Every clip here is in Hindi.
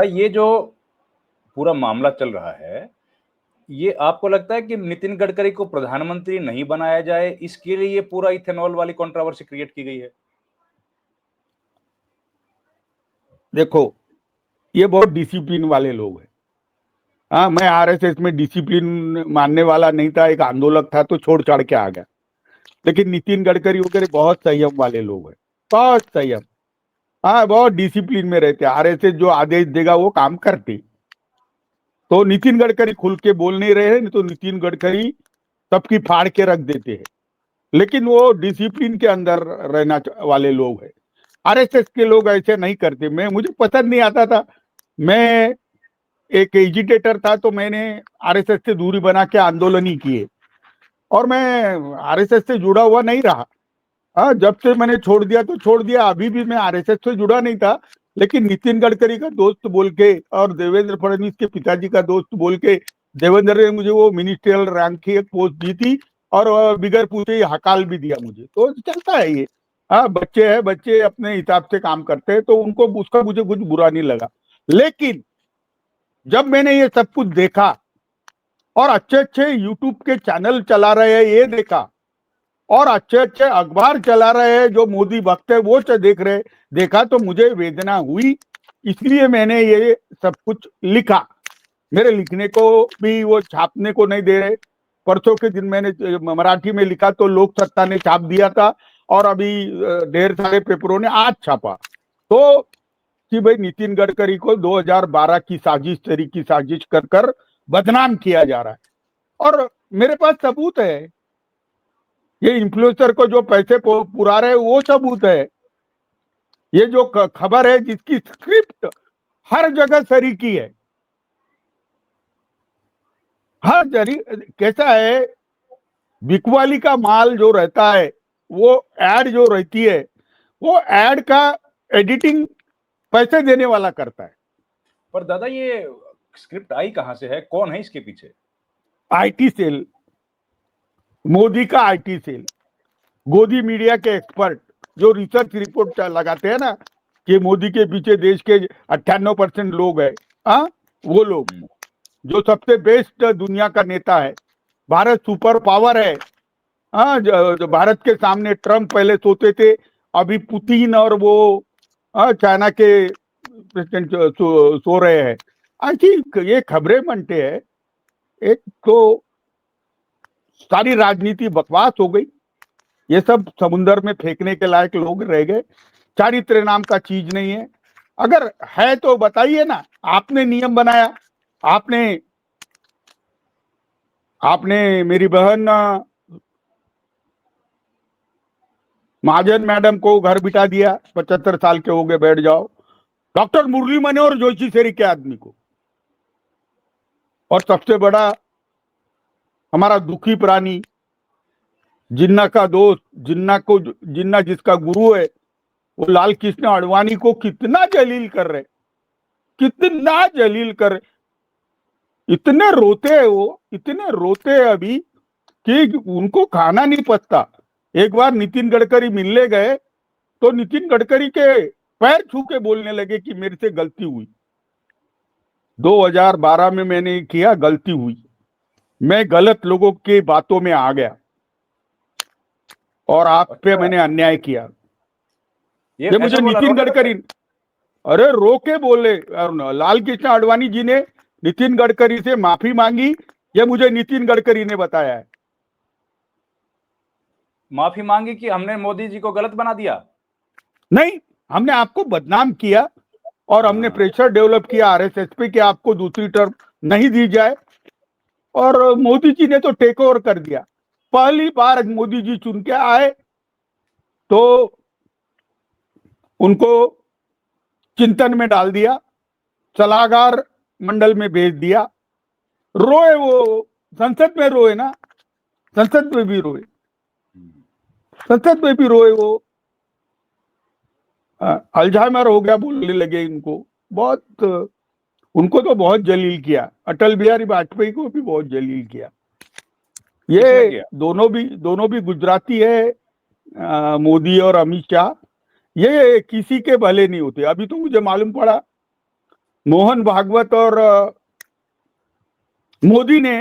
ये जो पूरा मामला चल रहा है, ये आपको लगता है कि नितिन गडकरी को प्रधानमंत्री नहीं बनाया जाए, इसके लिए ये पूरा इथेनॉल वाली कंट्रोवर्सी क्रिएट की गई है? देखो, ये बहुत डिसिप्लिन वाले लोग हैं। हाँ, मैं आरएसएस में डिसिप्लिन मानने वाला नहीं था, एक आंदोलक था तो छोड़ छाड़ के आ गया। लेकिन नितिन गडकरी वगैरह बहुत संयम वाले लोग हैं, बहुत संयम। हाँ, बहुत डिसिप्लिन में रहते। आरएसएस जो आदेश देगा वो काम करती। तो नितिन गडकरी खुल के बोल नहीं रहे हैं, नहीं तो नितिन गडकरी सबकी फाड़ के रख देते हैं। लेकिन वो डिसिप्लिन के अंदर रहना वाले लोग हैं। आरएसएस के लोग ऐसे नहीं करते। मुझे पसंद नहीं आता था। मैं एक एजिटेटर था, तो मैंने आरएसएस से दूरी बना के आंदोलन ही किए, और मैं आरएसएस से जुड़ा हुआ नहीं रहा। हाँ, जब से मैंने छोड़ दिया तो छोड़ दिया। अभी भी मैं आरएसएस से जुड़ा नहीं था, लेकिन नितिन गडकरी का दोस्त बोल के और देवेंद्र फडणवीस के पिताजी का दोस्त बोल के देवेंद्र ने मुझे वो मिनिस्ट्रियल रैंक की एक पोस्ट दी थी, और बिगर पूछे ही हकाल भी दिया मुझे। तो चलता है ये। हाँ, बच्चे हैं, बच्चे अपने हिसाब से काम करते हैं, तो उनको उसका मुझे कुछ बुरा नहीं लगा। लेकिन जब मैंने ये सब कुछ देखा और अच्छे अच्छे यूट्यूब के चैनल चला रहे हैं ये देखा, और अच्छे अच्छे अखबार चला रहे हैं जो मोदी भक्त है वो देखा, तो मुझे वेदना हुई। इसलिए मैंने ये सब कुछ लिखा। मेरे लिखने को भी वो छापने को नहीं दे रहे। परसों के दिन मैंने मराठी में लिखा तो लोक सत्ता ने छाप दिया था, और अभी ढेर सारे पेपरों ने आज छापा। तो कि भाई नितिन गडकरी को 2012 की साजिश, तेरी की साजिश कर कर बदनाम किया जा रहा है। और मेरे पास सबूत है। ये इन्फ्लुएंसर को जो पैसे पुरा रहे वो सबूत है। ये जो खबर है जिसकी स्क्रिप्ट हर जगह सरीकी है, हर जगह। कैसा है, बिकवाली का माल जो रहता है, वो एड जो रहती है, वो एड का एडिटिंग पैसे देने वाला करता है। पर दादा ये स्क्रिप्ट आई कहां से है? कौन है इसके पीछे? आईटी सेल, मोदी का आईटी सेल, गोदी मीडिया के एक्सपर्ट जो रिसर्च रिपोर्ट लगाते हैं ना कि मोदी के पीछे देश के 98% लोग हैं। हाँ, वो लोग जो सबसे बेस्ट दुनिया का नेता है, भारत सुपर पावर है। हाँ, जो भारत के सामने ट्रम्प पहले सोते थे, अभी पुतिन और वो चाइना के प्रेसिडेंट सो रहे हैं। ऐसी ये खबरें बनते हैं। एक तो सारी राजनीति बकवास हो गई। ये सब समुंदर में फेंकने के लायक लोग रह गए। चारित्र नाम का चीज नहीं है। अगर है तो बताइए ना। आपने नियम बनाया, आपने आपने मेरी बहन महाजन मैडम को घर बिठा दिया, 75 साल के हो गए, बैठ जाओ। डॉक्टर मुरली मनोहर जोशी शेरी के आदमी को, और सबसे बड़ा हमारा दुखी प्राणी, जिन्ना का दोस्त, जिन्ना जिसका गुरु है, वो लाल कृष्ण आडवाणी को कितना जलील कर रहे, कितना जलील कर रहे। इतने रोते हैं वो, इतने रोते हैं अभी कि उनको खाना नहीं पचता। एक बार नितिन गडकरी मिलने गए तो नितिन गडकरी के पैर छू के बोलने लगे कि मेरे से गलती हुई, 2012 में मैंने किया, गलती हुई, मैं गलत लोगों की बातों में आ गया और आप पे मैंने अन्याय किया। ये मुझे नितिन गडकरी, अरे रो के बोले। लाल कृष्ण आडवाणी जी ने नितिन गडकरी से माफी मांगी, ये मुझे नितिन गडकरी ने बताया है। माफी मांगी कि हमने मोदी जी को गलत बना दिया? नहीं, हमने आपको बदनाम किया और हमने प्रेशर डेवलप किया आरएसएस पे कि आपको दूसरी टर्म नहीं दी जाए, और मोदी जी ने तो टेक ओवर कर दिया। पहली बार मोदी जी चुन के आए तो उनको चिंतन में डाल दिया, सलाहकार मंडल में भेज दिया। रोए वो, संसद में रोए ना, संसद में भी रोए, संसद में भी रोए वो। अल्जाइमर हो गया बोलने लगे इनको। बहुत, उनको तो बहुत जलील किया। अटल बिहारी वाजपेयी को भी बहुत जलील किया। ये दोनों भी गुजराती है, मोदी और अमित शाह। ये किसी के भले नहीं होते। अभी तो मुझे मालूम पड़ा मोहन भागवत और मोदी ने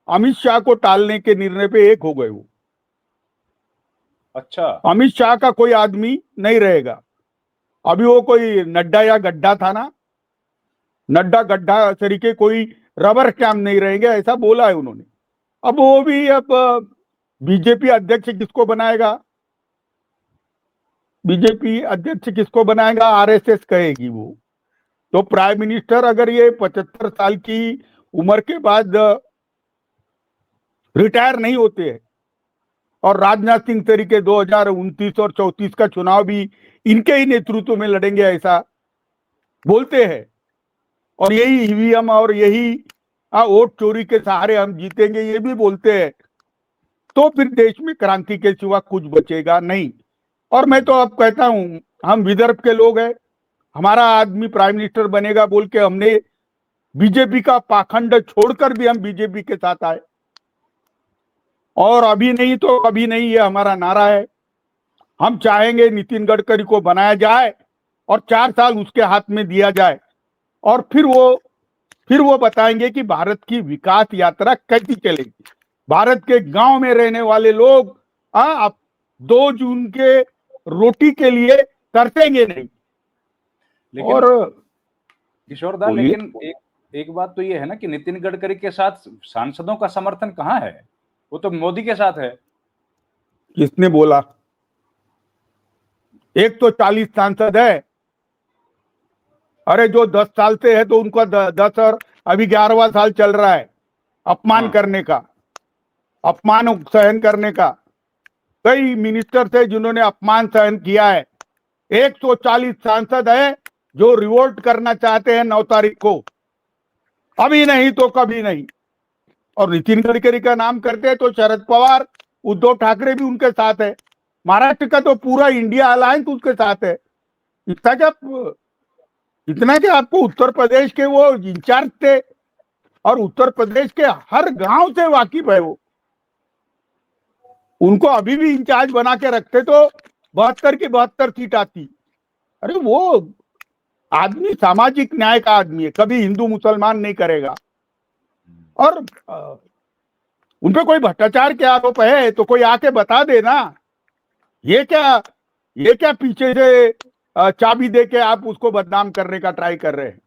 अमित शाह को टालने के निर्णय पे एक हो गए। वो अच्छा, अमित शाह का कोई आदमी नहीं रहेगा। अभी वो कोई नड्डा या गड्ढा था ना, नड्डा गड्ढा तरीके कोई रबर स्टैम्प नहीं रहेंगे, ऐसा बोला है उन्होंने। अब वो भी अब बीजेपी अध्यक्ष किसको बनाएगा, बीजेपी अध्यक्ष किसको बनाएगा, आरएसएस कहेगी वो। तो प्राइम मिनिस्टर अगर ये 75 साल की उम्र के बाद रिटायर नहीं होते हैं, और राजनाथ सिंह तरीके 2029 और 34 का चुनाव भी इनके ही नेतृत्व में लड़ेंगे ऐसा बोलते हैं, और यही ईवीएम और यही वोट चोरी के सहारे हम जीतेंगे ये भी बोलते हैं, तो फिर देश में क्रांति के सिवा कुछ बचेगा नहीं। और मैं तो अब कहता हूं, हम विदर्भ के लोग हैं, हमारा आदमी प्राइम मिनिस्टर बनेगा बोल के हमने बीजेपी का पाखंड छोड़कर भी हम बीजेपी के साथ आए, और अभी नहीं तो कभी नहीं, ये हमारा नारा है। हम चाहेंगे नितिन गडकरी को बनाया जाए और 4 साल उसके हाथ में दिया जाए, और फिर वो बताएंगे कि भारत की विकास यात्रा कैसी चलेगी। भारत के गांव में रहने वाले लोग अब 2 जून के रोटी के लिए तरसेंगे नहीं। लेकिन और किशोर दा, लेकिन एक बात तो ये है ना कि नितिन गडकरी के साथ सांसदों का समर्थन कहाँ है, वो तो मोदी के साथ है। किसने बोला? 140 सांसद है। अरे जो 10 साल से है तो उनका 10 और अभी 11वां साल चल रहा है अपमान करने का, अपमान सहन करने का। कई मिनिस्टर थे जिन्होंने अपमान सहन किया है। 140 सांसद है जो रिवोल्ट करना चाहते हैं 9 तारीख को, अभी नहीं तो कभी नहीं। और नितिन गडकरी का नाम करते हैं तो शरद पवार, उद्धव ठाकरे भी उनके साथ है। महाराष्ट्र का तो पूरा इंडिया अलायंस उसके साथ है। इतना क्या आपको उत्तर प्रदेश के वो इंचार्ज थे, और उत्तर प्रदेश के हर गांव से वाकिफ है वो। उनको अभी भी इंचार्ज बना के रखते तो 72 की 72 सीट आती। अरे वो आदमी सामाजिक न्याय का आदमी है, कभी हिंदू मुसलमान नहीं करेगा। और उनपे कोई भ्रष्टाचार के आरोप है तो कोई आके बता देना। ये क्या पीछे से चाबी दे के आप उसको बदनाम करने का ट्राई कर रहे हैं।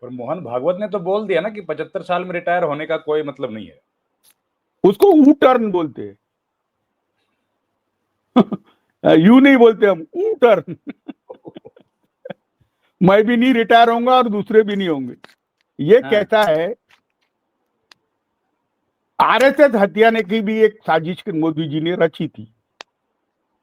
पर मोहन भागवत ने तो बोल दिया ना कि 75 साल में रिटायर होने का कोई मतलब नहीं है। उसको यू टर्न बोलते हैं। यू नहीं बोलते हम, यू टर्न। मैं भी नहीं रिटायर होऊंगा और दूसरे भी नहीं होंगे। ये कैसा है, आरएसएस हत्याने की भी एक साजिश मोदी जी ने रची थी,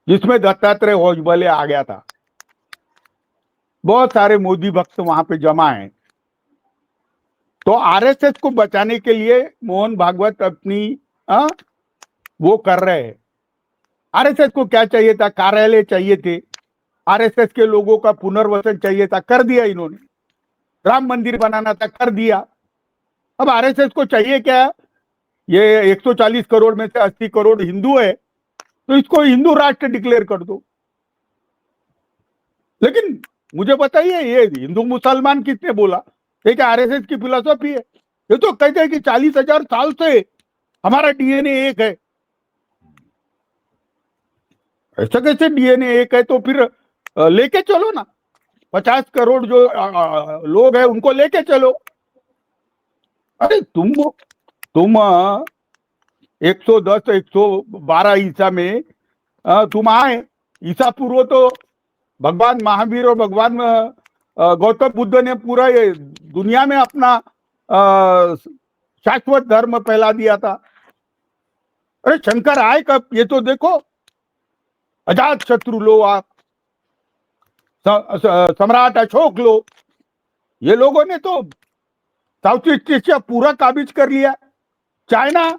जिसमें दत्तात्रेय होजबले आ गया था। बहुत सारे मोदी भक्त वहां पे जमा हैं। तो आरएसएस को बचाने के लिए मोहन भागवत अपनी वो कर रहे हैं। आरएसएस को क्या चाहिए था? कार्यालय चाहिए थे, आरएसएस के लोगों का पुनर्वसन चाहिए था, कर दिया इन्होंने। राम मंदिर बनाना था, कर दिया। अब आरएसएस को चाहिए क्या? ये 140 करोड़ में से 80 करोड़ हिंदू है, तो इसको हिंदू राष्ट्र डिक्लेयर कर दो। लेकिन मुझे बताइए, ये हिंदू मुसलमान किसने बोला? ये क्या आरएसएस की फिलॉसफी है? ये तो कहते हैं कि 40,000 साल से हमारा डीएनए एक है। ऐसा कैसे डीएनए एक है? तो फिर लेके चलो ना, 50 करोड़ जो लोग हैं उनको लेके चलो। अरे तुम 110 112 ईसा में तुम आए। ईसा पूर्व तो भगवान महावीर और भगवान गौतम बुद्ध ने पूरा ये दुनिया में अपना शाश्वत धर्म फैला दिया था। अरे शंकर आए कब, ये तो देखो। अजात शत्रु लो आप, सम्राट अशोक लो, ये लोगों ने तो साउथ ईस्ट एशिया पूरा काबिज कर लिया। चाइना,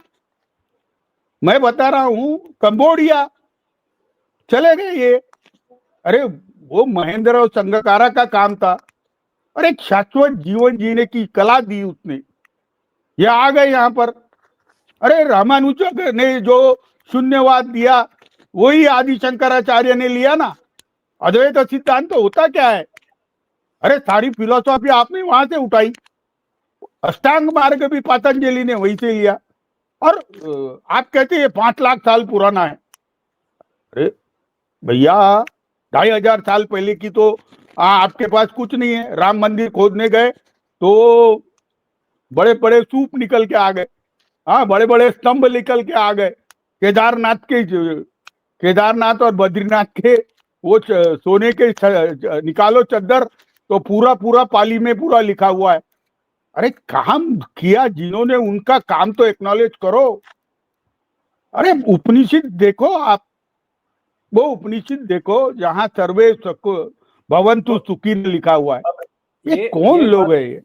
मैं बता रहा हूं, कंबोडिया चले गए ये। अरे वो महेंद्र और संगकारा का काम था, और एक शाश्वत जीवन जीने की कला दी उसने। ये आ गए यहां पर। अरे रामानुजन ने जो शून्यवाद दिया वही आदि शंकराचार्य ने लिया ना। अद्वैत सिद्धांत तो होता क्या है? अरे सारी फिलोसॉफी आपने वहां से उठाई, अष्टांग मार्ग भी पतंजलि ने वहीं से लिया, और आप कहते हैं 5 लाख साल पुराना है। अरे भैया 2,500 साल पहले की तो आपके पास कुछ नहीं है। राम मंदिर खोदने गए तो बड़े बड़े सूप निकल के आ गए, हाँ, बड़े बड़े स्तंभ निकल के आ गए। केदारनाथ और बद्रीनाथ के वो सोने के निकालो चद्दर, तो पूरा पूरा पाली में पूरा लिखा हुआ है। अरे काम किया जिन्होंने, उनका काम तो एक्नॉलेज करो। अरे उपनिषद देखो आप, वो उपनिषद देखो जहां सर्वे भवन्तु सुखी लिखा हुआ है। ये कौन लोग है ये?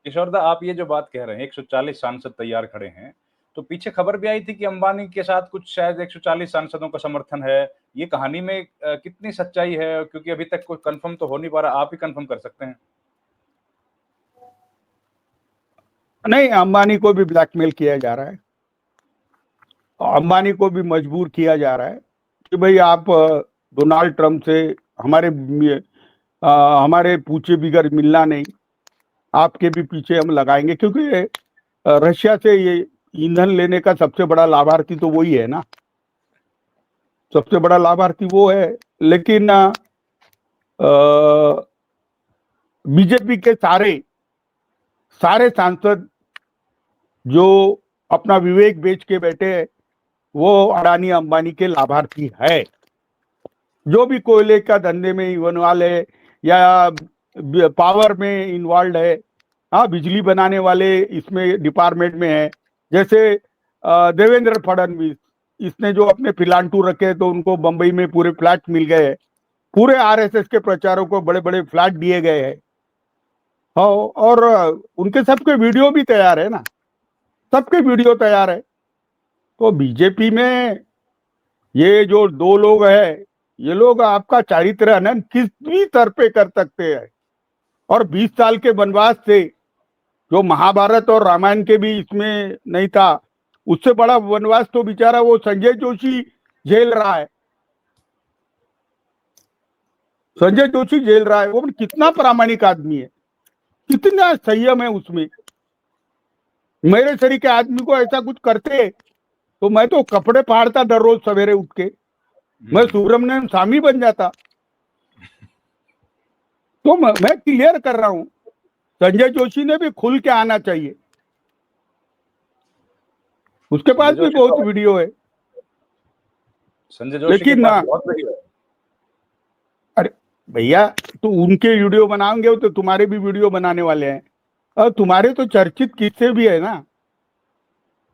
किशोरदा, आप ये जो बात कह रहे हैं 140 सांसद तैयार खड़े हैं, तो पीछे खबर भी आई थी कि अंबानी के साथ कुछ शायद 140 सांसदों का समर्थन है। ये कहानी में कितनी सच्चाई है? क्योंकि अभी तक कोई कंफर्म तो हो नहीं पा रहा, आप ही कंफर्म कर सकते हैं। नहीं, अंबानी को भी ब्लैकमेल किया जा रहा है, अंबानी को भी मजबूर किया जा रहा है कि भाई आप डोनाल्ड ट्रंप से हमारे पूछे बिगर मिलना नहीं, आपके भी पीछे हम लगाएंगे, क्योंकि रशिया से ये ईंधन लेने का सबसे बड़ा लाभार्थी तो वही है ना, सबसे बड़ा लाभार्थी वो है। लेकिन बीजेपी के सारे सांसद जो अपना विवेक बेच के बैठे हैं, वो अडानी अंबानी के लाभार्थी है। जो भी कोयले का धंधे में इन्वॉल्व है या पावर में इन्वॉल्व है, हाँ, बिजली बनाने वाले इसमें डिपार्टमेंट में है। जैसे देवेंद्र फडणवीस, इसने जो अपने फिलांटू रखे तो उनको बंबई में पूरे फ्लैट मिल गए हैं, पूरे आरएसएस के प्रचारों को बड़े बड़े फ्लैट दिए गए हैं। हाँ, और उनके सबके वीडियो भी तैयार है ना, सबके वीडियो तैयार है। तो बीजेपी में ये जो 2 लोग हैं, ये लोग आपका चारित्र हनन किस भी स्तर पे कर सकते हैं। और 20 साल के वनवास से, जो महाभारत और रामायण के भी इसमें नहीं था, उससे बड़ा वनवास तो बेचारा वो संजय जोशी झेल रहा है। संजय जोशी झेल रहा है, वो कितना प्रामाणिक आदमी है, कितना संयम है उसमें। मेरे शरीर के आदमी को ऐसा कुछ करते तो मैं तो कपड़े फाड़ता दर रोज सवेरे उठ के, मैं सुब्रमण्यम स्वामी बन जाता। तो मैं क्लियर कर रहा हूं, संजय जोशी ने भी खुल के आना चाहिए, उसके पास भी बहुत वीडियो है। संजय जोशी के पास बहुत वीडियो है। अरे भैया, तो उनके वीडियो बनाओगे तो तुम्हारे भी वीडियो बनाने वाले हैं, और तुम्हारे तो चर्चित किस्से भी है ना,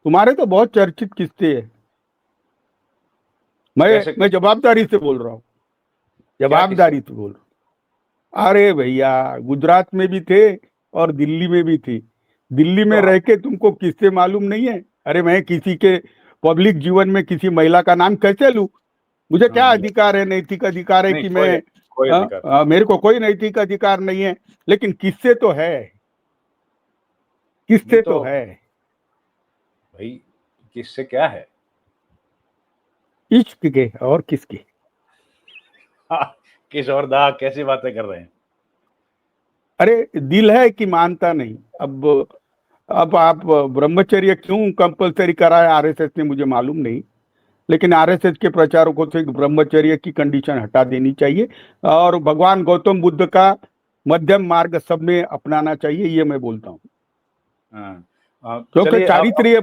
तुम्हारे तो बहुत चर्चित किस्से है। मैं जवाबदारी से बोल रहा हूँ, जवाबदारी से बोल रहा हूँ। अरे भैया, गुजरात में भी थे और दिल्ली में भी थे। दिल्ली में रह के तुमको किससे मालूम नहीं है? अरे मैं किसी के पब्लिक जीवन में किसी महिला का नाम कैसे लूं? मुझे क्या अधिकार है, नैतिक अधिकार है कि मैं मेरे को कोई नैतिक अधिकार नहीं है। लेकिन किससे तो है, किससे तो है भाई। किससे क्या है? इश्क के और किसके? किशोर दा कैसी बातें कर रहे हैं? अरे दिल है कि मानता नहीं। अब आप ब्रह्मचर्य क्यों कंपलसरी करा है आरएसएस ने, मुझे मालूम नहीं, लेकिन आरएसएस के प्रचारकों से ब्रह्मचर्य की कंडीशन हटा देनी चाहिए और भगवान गौतम बुद्ध का मध्यम मार्ग सब में अपनाना चाहिए, ये मैं बोलता हूँ। क्योंकि चारित्र्य